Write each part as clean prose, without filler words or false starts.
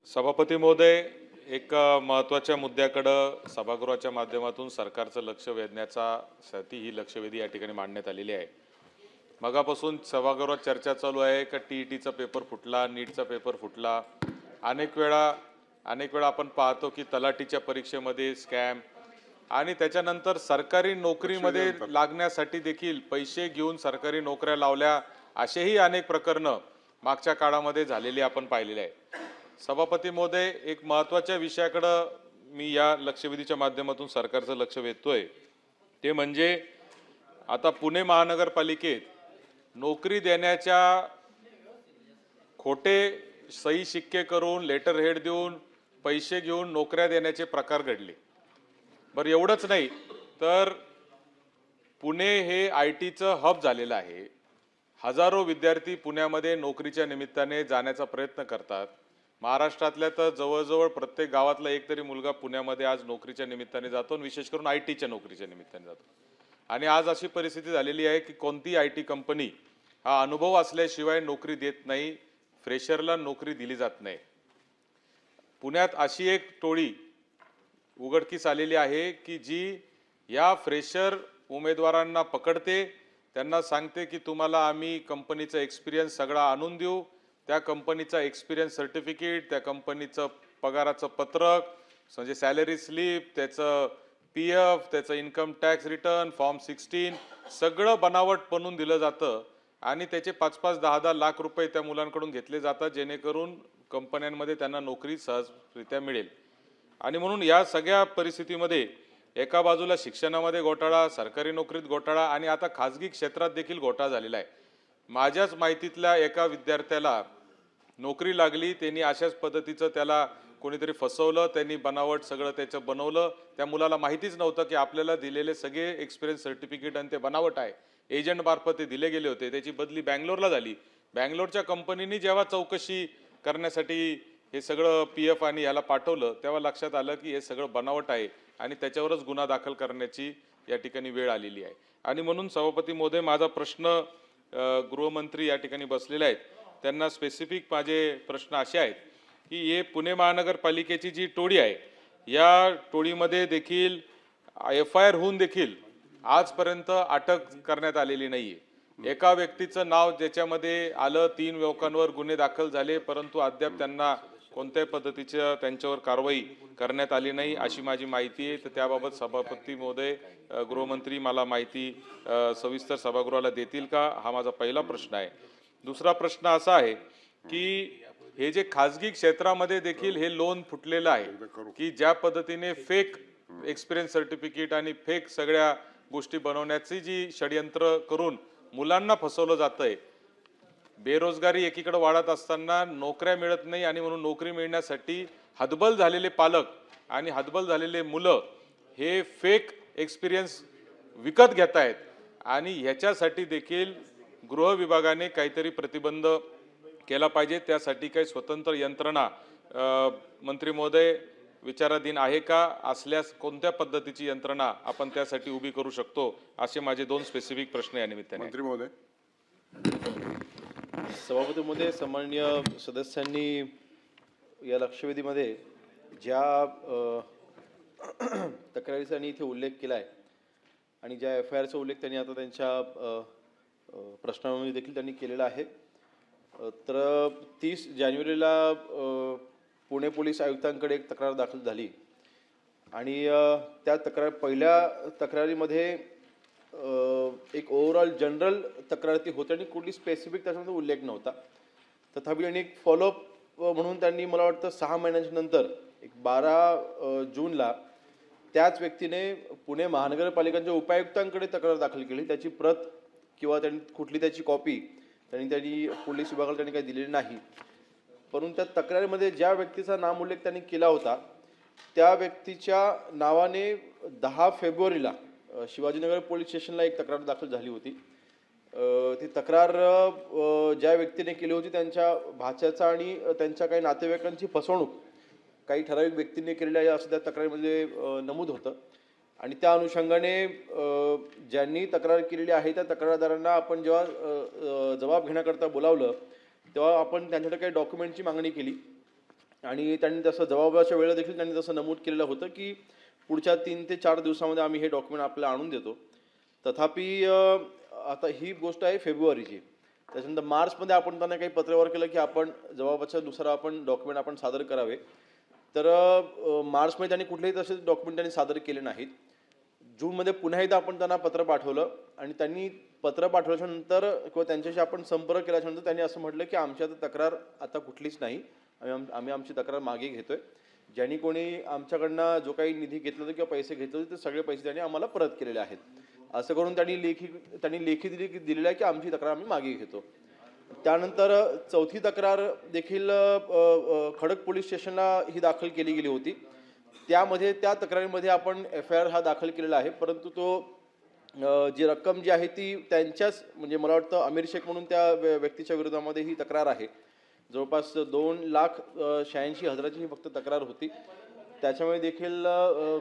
सभापती महोदय, एक महत्त्वाच्या मुद्द्याकडं सभागृहाच्या माध्यमातून सरकारचं लक्ष वेधण्यासाठी ही लक्षवेधी या ठिकाणी मांडण्यात आलेली आहे. मगापासून सभागृहात चर्चा चालू आहे का टीईटीचा पेपर फुटला, नीटचा पेपर फुटला. अनेक वेळा आपण पाहतो की तलाठीच्या परीक्षेमध्ये स्कॅम आणि त्याच्यानंतर सरकारी नोकरीमध्ये लागण्यासाठी देखील पैसे घेऊन सरकारी नोकऱ्या लावल्या, असेही अनेक प्रकरणं मागच्या काळामध्ये झालेली आपण पाहिलेले आहे. सभापती महोदय, एक महत्त्वाच्या विषयाकडं मी या लक्षवेधीच्या माध्यमातून सरकारचं लक्ष वेधतोय. ते म्हणजे आता पुणे महानगरपालिकेत नोकरी देण्याच्या खोटे सही शिक्के करून लेटर हेड देऊन पैसे घेऊन नोकऱ्या देण्याचे प्रकार घडले. बरं, एवढंच नाही तर पुणे हे IT चं हब झालेलं आहे. हजारो विद्यार्थी पुण्यामध्ये नोकरीच्या निमित्ताने जाण्याचा प्रयत्न करतात. महाराष्ट्रातल्या तर जवळजवळ प्रत्येक गावातला एक तरी मुलगा पुण्यामध्ये आज नोकरीच्या निमित्ताने जातो, विशेष करून IT च्या नोकरीच्या निमित्ताने जातो. आणि आज अशी परिस्थिती झालेली आहे की कोणती IT कंपनी हा अनुभव असल्याशिवाय नोकरी देत नाही, फ्रेशरला नोकरी दिली जात नाही. पुण्यात अशी एक टोळी उघडकीस आलेली आहे की जी या फ्रेशर उमेदवारांना पकडते, त्यांना सांगते की तुम्हाला आम्ही कंपनीचा एक्सपिरियन्स सगळा आणून देऊ, त्या कंपनीचा एक्सपिरियन्स सर्टिफिकेट, त्या कंपनीचं पगाराचं पत्रक म्हणजे सॅलरी स्लिप, त्याचं PF, त्याचं इन्कम टॅक्स रिटर्न, फॉर्म 16 सगळं बनावट बनवून दिलं जातं आणि त्याचे 5-5, 10-10 लाख रुपये त्या मुलांकडून घेतले जातात, जेणेकरून कंपन्यांमध्ये त्यांना नोकरी सहजरित्या मिळेल. आणि म्हणून या सगळ्या परिस्थितीमध्ये एका बाजूला शिक्षणामध्ये घोटाळा, सरकारी नोकरीत घोटाळा आणि आता खाजगी क्षेत्रात देखील घोटाळा झालेला आहे. माझ्याच माहितीतल्या एका विद्यार्थ्याला नोकरी लागली, त्यांनी अशाच पद्धतीचं त्याला कोणीतरी फसवलं, त्यांनी बनावट सगळं त्याचं बनवलं. त्या मुलाला माहितीच नव्हतं की आपल्याला दिलेले सगळे एक्सपिरियन्स सर्टिफिकेट आणि ते बनावट आहे. एजंट मार्फत ते दिले गेले होते. त्याची बदली बँगलोरला झाली. बँगलोरच्या कंपनीने जेव्हा चौकशी करण्यासाठी हे सगळं PF आणि याला पाठवलं, तेव्हा लक्षात आलं की हे सगळं बनावट आहे आणि त्याच्यावरच गुन्हा दाखल करण्याची या ठिकाणी वेळ आलेली आहे. आणि म्हणून सभापती महोदय, माझा प्रश्न गृहमंत्री या ठिकाणी बसलेले आहेत, त्यांना स्पेसिफिक माझे प्रश्न असे आहेत की हे पुणे महानगरपालिकेची जी टोळी आहे, या टोळीमध्ये देखील FIR होऊन देखील आजपर्यंत अटक करण्यात आलेली नाहीये. एका व्यक्तीचं नाव ज्याच्यामध्ये आलं, 3 लोकांवर गुन्हे दाखल झाले, परंतु अद्याप त्यांना कोणत्याही पद्धतीच्या त्यांच्यावर कारवाई करण्यात आली नाही अशी माझी माहिती आहे. तर त्याबाबत सभापती महोदय, गृहमंत्री मला माहिती सविस्तर सभागृहाला देतील का, हा माझा पहिला प्रश्न आहे. दुसरा प्रश्न असा आहे की हे जे खाजगी क्षेत्रामध्ये देखील हे लोन फुटलेलं आहे की ज्या पद्धतीने फेक एक्सपिरियन्स सर्टिफिकेट आणि फेक सगळ्या गोष्टी बनवण्याची जी षडयंत्र करून मुलांना फसवलं जातंय. बेरोजगारी एकीकडे वाढत असताना नोकऱ्या मिळत नाही आणि म्हणून नोकरी मिळण्यासाठी हतबल झालेले पालक आणि हतबल झालेले मुलं हे फेक एक्सपिरियन्स विकत घेत आहेत आणि ह्याच्यासाठी देखील गृह विभागाने काहीतरी प्रतिबंध केला पाहिजे. त्यासाठी काही स्वतंत्र यंत्रणा मंत्री महोदय विचाराधीन आहे का? असल्यास कोणत्या पद्धतीची यंत्रणा आपण त्यासाठी उभी करू शकतो, असे माझे 2 स्पेसिफिक प्रश्न या निमित्ताने. मंत्री महोदय. सभापती महोदय, सन्माननीय सदस्यांनी या लक्षवेधीमध्ये ज्या तक्रारीचा इथे उल्लेख केला आहे आणि ज्या FIRचा उल्लेख त्यांनी आता त्यांच्या प्रश्नामध्ये देखील त्यांनी केलेला आहे. तर 30 जानेवारीला पुणे पोलीस आयुक्तांकडे एक तक्रार दाखल झाली आणि त्या पहिल्या तक्रारीमध्ये एक ओव्हरऑल जनरल तक्रार ती होती आणि कुठली स्पेसिफिक त्याच्यामध्ये उल्लेख नव्हता. तथापि आणि एक फॉलोअप म्हणून त्यांनी मला वाटतं 6 महिन्याच्या नंतर एक 12 जूनला त्याच व्यक्तीने पुणे महानगरपालिकांच्या उपायुक्तांकडे तक्रार दाखल केली. त्याची प्रत किंवा त्यांनी कुठली त्याची कॉपी त्यांनी पोलीस विभागाला त्यांनी काही दिलेली नाही. परंतु त्या तक्रारीमध्ये ज्या व्यक्तीचा नामोल्लेख त्यांनी केला होता त्या व्यक्तीच्या नावाने 10 फेब्रुवारीला शिवाजीनगर पोलीस स्टेशनला एक तक्रार दाखल झाली होती. ती तक्रार ज्या व्यक्तीने केली होती त्यांच्या भाच्याचा आणि त्यांच्या काही नातेवाईकांची फसवणूक काही ठराविक व्यक्तींनी केलेली आहे असं त्या तक्रारीमध्ये नमूद होतं. आणि त्या अनुषंगाने ज्यांनी तक्रार केलेली आहे त्या तक्रारदारांना आपण जेव्हा जबाब घेण्याकरता बोलावलं तेव्हा आपण त्यांच्याकडे काही डॉक्युमेंटची मागणी केली आणि त्यांनी तसं जबाबाच्या वेळेला देखील त्यांनी तसं नमूद केलेलं होतं की पुढच्या 3 ते 4 दिवसामध्ये आम्ही हे डॉक्युमेंट आपल्याला आणून देतो. तथापि आता ही गोष्ट आहे फेब्रुवारीची. त्याच्यानंतर मार्चमध्ये आपण त्यांना काही पत्रव्यवहार केलं की आपण जबाबाच्या नुसार आपण डॉक्युमेंट आपण सादर करावे. तर मार्चमध्ये त्यांनी कुठलेही तसे डॉक्युमेंट त्यांनी सादर केले नाहीत. जूनमध्ये पुन्हा एकदा आपण त्यांना पत्र पाठवलं आणि त्यांनी पत्र पाठवल्याच्यानंतर किंवा त्यांच्याशी आपण संपर्क केल्याच्यानंतर त्यांनी असं म्हटलं की आमची आता तक्रार आता कुठलीच नाही. आम्ही आमची तक्रार मागे घेतोय. ज्यांनी कोणी आमच्याकडनं जो काही निधी घेतला होता किंवा पैसे घेतले होते ते सगळे पैसे त्यांनी आम्हाला परत केलेले आहेत. असं करून त्यांनी लेखी दिलेलं आहे की आमची तक्रार आम्ही मागे घेतो. त्यानंतर चौथी तक्रार देखील खडक पोलीस स्टेशनला ही दाखल केली गेली होती. त्या तक्रारीमध्ये आपण FIR हा दाखल केलेला आहे. परंतु जी रक्कम जी आहे ती त्यांच्याच म्हणजे मला वाटतं अमीर शेख म्हणून त्या व्यक्तीच्या विरोधामध्ये ही तक्रार आहे. जवळपास 2,86,000ची ही फक्त तक्रार होती. त्याच्यामुळे देखील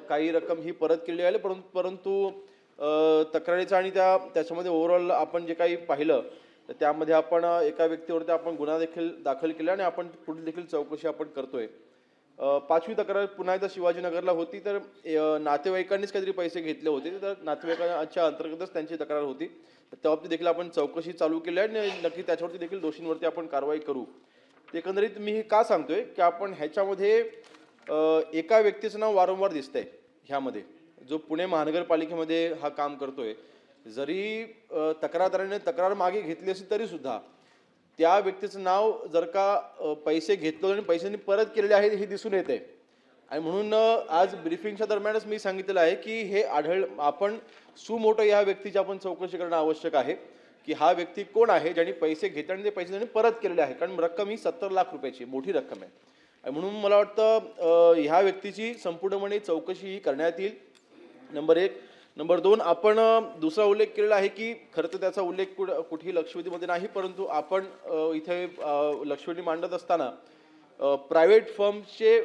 काही रक्कम ही परत केली आहे. परंतु तक्रारीचं आणि त्याच्यामध्ये ओव्हरऑल आपण जे काही पाहिलं तर त्यामध्ये आपण एका व्यक्तीवरती आपण गुन्हा देखील दाखल केला आणि आपण पुढील देखील चौकशी आपण करतोय. 5वी तक्रार पुन्हा एकदा शिवाजीनगरला होती. तर नातेवाईकांनीच काहीतरी पैसे घेतले होते तर नातेवाईकांच्या अंतर्गतच त्यांची तक्रार होती. त्या बाबतीत देखील आपण चौकशी चालू केली आहे आणि नक्की त्याच्यावरती देखील दोषींवरती आपण कारवाई करू. एकंदरीत मी हे का सांगतोय की आपण ह्याच्यामध्ये एका व्यक्तीचं नाव वारंवार दिसतंय ह्यामध्ये जो पुणे महानगरपालिकेमध्ये हा काम करतोय. जरी तक्रारदाराने तक्रार मागे घेतली असली तरी सुद्धा त्या व्यक्तीचं नाव जर का पैसे घेतले आणि पैशांनी परत केलेले आहेत हे दिसून येते. आणि म्हणून आज ब्रीफिंगच्या दरम्यानच मी सांगितलेलं आहे की हे आपण सुमोटो या व्यक्तीची आपण चौकशी करणं आवश्यक आहे की हा व्यक्ती कोण आहे ज्यांनी पैसे घेतले आणि ते पैसे त्यांनी परत केलेले आहे. कारण रक्कम ही 70 लाख रुपयाची मोठी रक्कम आहे. आणि म्हणून मला वाटतं ह्या व्यक्तीची संपूर्णपणे चौकशी ही करण्यात येईल. नंबर 1. नंबर 2, आपण दुसरा उल्लेख केलेला आहे की खरं तर त्याचा उल्लेख कुठेही लक्षवेधीमध्ये नाही. परंतु आपण इथे लक्षवेधी मांडत असताना प्रायव्हेट फर्मचे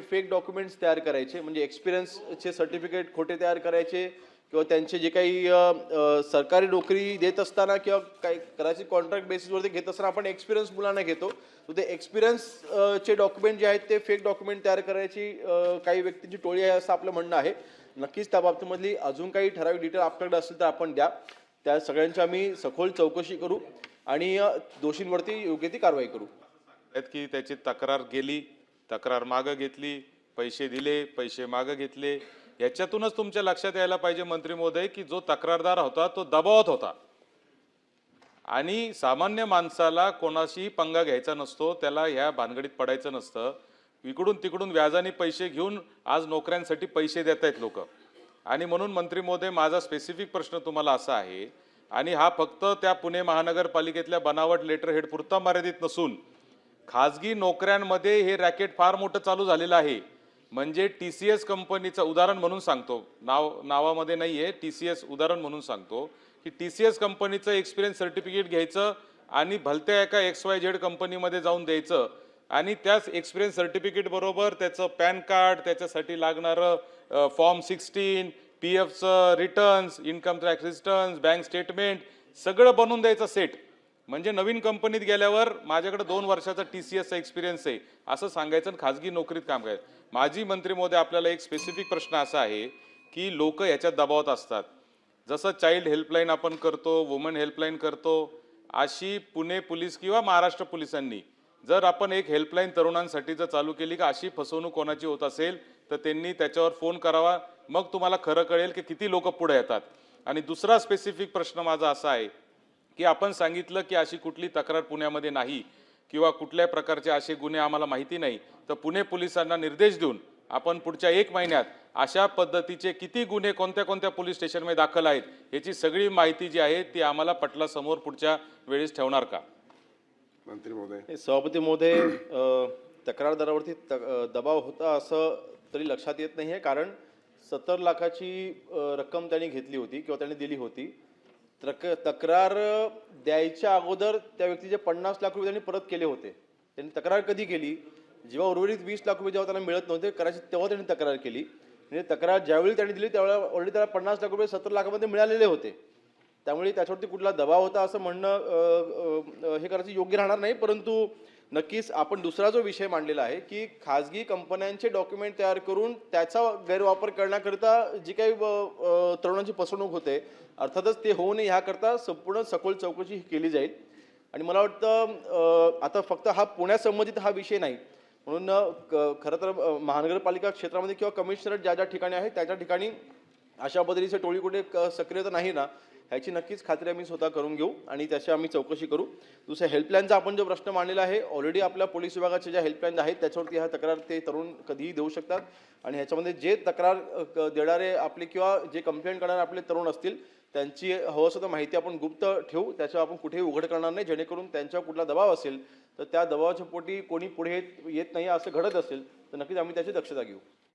फेक डॉक्युमेंट्स तयार करायचे म्हणजे एक्सपिरियन्सचे सर्टिफिकेट खोटे तयार करायचे किंवा त्यांचे जे काही सरकारी नोकरी देत असताना किंवा काही कदाचित कॉन्ट्रॅक्ट बेसिसवरती घेत असताना आपण एक्सपिरियन्स मुलांना घेतो. तर ते एक्सपिरियन्सचे डॉक्युमेंट जे आहेत ते फेक डॉक्युमेंट तयार करायची काही व्यक्तींची टोळी आहे असं आपलं म्हणणं आहे. नक्कीच त्या बाबतीमधली अजून काही ठराविक डिटेल आपल्याकडे असतील तर आपण द्या. त्या सगळ्यांची आम्ही सखोल चौकशी करू आणि दोषींवरती योग्य ती कारवाई करू. की त्याची तक्रार गेली, तक्रार मागं घेतली, पैसे दिले, पैसे मागं घेतले. याच्यातूनच तुमच्या लक्षात यायला पाहिजे मंत्री महोदय की जो तक्रारदार होता तो दबावात होता आणि सामान्य माणसाला कोणाशी पंगा घ्यायचा नसतो. त्याला ह्या भानगडीत पडायचं नसतं. इकडून तिकडून व्याजाने पैसे घेऊन आज नोकऱ्यांसाठी पैसे देत आहेत लोक. आणि म्हणून मंत्री महोदय माझा स्पेसिफिक प्रश्न तुम्हाला असा आहे आणि हा फक्त त्या पुणे महानगरपालिकेतल्या बनावट लेटर हेड पुरता मर्यादित नसून खाजगी नोकऱ्यांमध्ये हे रॅकेट फार मोठं चालू झालेलं आहे. म्हणजे TCS कंपनीचं उदाहरण म्हणून सांगतो, नावामध्ये नाही आहे, TCS उदाहरण म्हणून सांगतो की TCS कंपनीचं एक्सपिरियन्स सर्टिफिकेट घ्यायचं आणि भलत्या एका XYZ कंपनीमध्ये जाऊन द्यायचं आणि त्याच एक्सपिरियन्स सर्टिफिकेट बरोबर त्याचं पॅन कार्ड, त्याच्यासाठी लागणारं फॉर्म 16, PFचं returns, income tax returns, bank statement सगळं बनवून द्यायचं सेट. म्हणजे नवीन कंपनीत गेल्यावर माझ्याकडे 2 वर्षाचा TCSचा एक्सपिरियन्स आहे असं सांगायचं आणि खाजगी नोकरीत काम करायचं. माझी मंत्री महोदय आपल्याला एक स्पेसिफिक प्रश्न असा आहे की लोक याच्यात दबावात असतात. जसं चाइल्ड हेल्पलाईन आपण करतो, वुमन हेल्पलाईन करतो, अशी पुणे पोलीस किंवा महाराष्ट्र पोलिसांनी जर आपण एक हेल्पलाईन तरुणांसाठी जर चालू केली का अशी फसवणूक कोणाची होत असेल तर त्यांनी त्याच्यावर फोन करावा. मग तुम्हाला खरं कळेल की किती लोक पुढे येतात. आणि दुसरा स्पेसिफिक प्रश्न माझा असा आहे की आपण सांगितलं की अशी कुठली तक्रार पुण्यामध्ये नाही किंवा कुठल्या प्रकारचे असे गुन्हे आम्हाला माहिती नाही. तर पुणे पोलिसांना निर्देश देऊन आपण पुढच्या 1 महिन्यात अशा पद्धतीचे किती गुन्हे कोणत्या कोणत्या पोलीस स्टेशनमध्ये दाखल आहेत याची सगळी माहिती जी आहे ती आम्हाला पटलासमोर पुढच्या वेळेस ठेवणार का? मंत्री महोदय. सभापती महोदय, तक्रारदारावरती दबाव होता असं तरी लक्षात येत नाही आहे. कारण 70 लाखाची रक्कम त्यांनी घेतली होती किंवा त्यांनी दिली होती. तक्रार द्यायच्या अगोदर त्या व्यक्तीचे 50 लाख रुपये त्यांनी परत केले होते. त्यांनी तक्रार कधी केली? जेव्हा उर्वरित 20 लाख रुपये जेव्हा त्यांना मिळत नव्हते कदाचित तेव्हा त्यांनी तक्रार केली. म्हणजे तक्रार ज्यावेळी त्यांनी दिली त्यावेळेला ऑलरेडी त्याला 50 लाख रुपये 70 लाखामध्ये मिळालेले होते. त्यामुळे त्याच्यावरती कुठला दबाव होता असं म्हणणं हे करायचं योग्य राहणार नाही. परंतु नक्कीच आपण दुसरा जो विषय मांडलेला आहे की खाजगी कंपन्यांचे डॉक्युमेंट तयार करून त्याचा गैरवापर करण्याकरिता जी काही तरुणांची फसवणूक होते, अर्थातच ते होऊ नये ह्याकरता संपूर्ण सखोल चौकशी केली जाईल. आणि मला वाटतं आता फक्त हा पुण्यासंबंधित हा विषय नाही, म्हणून खरं तर महानगरपालिका क्षेत्रामध्ये किंवा कमिशनरेट ज्या ज्या ठिकाणी आहे त्या त्या ठिकाणी अशा पद्धतीचे टोळी कुठे सक्रियता नाही ना, ह्याची नक्कीच खात्री आम्ही स्वतः करून घेऊ आणि त्याची आम्ही चौकशी करू. दुसऱ्या हेल्पलाईनचा आपण जो प्रश्न मांडलेला आहे, ऑलरेडी आपल्या पोलीस विभागाच्या ज्या हेल्पलाईन आहेत त्याच्यावरती ह्या तक्रार ते तरुण कधीही देऊ शकतात. आणि ह्याच्यामध्ये जे तक्रार देणारे आपले किंवा जे कंप्लेंट करणारे आपले तरुण असतील त्यांची हवं असं तर माहिती आपण गुप्त ठेवू, त्याच्यावर आपण कुठेही उघड करणार नाही, जेणेकरून त्यांच्यावर कुठला दबाव असेल तर त्या दबावाच्या पोटी कोणी पुढे येत नाही असं घडत असेल तर नक्कीच आम्ही त्याची दक्षता घेऊ.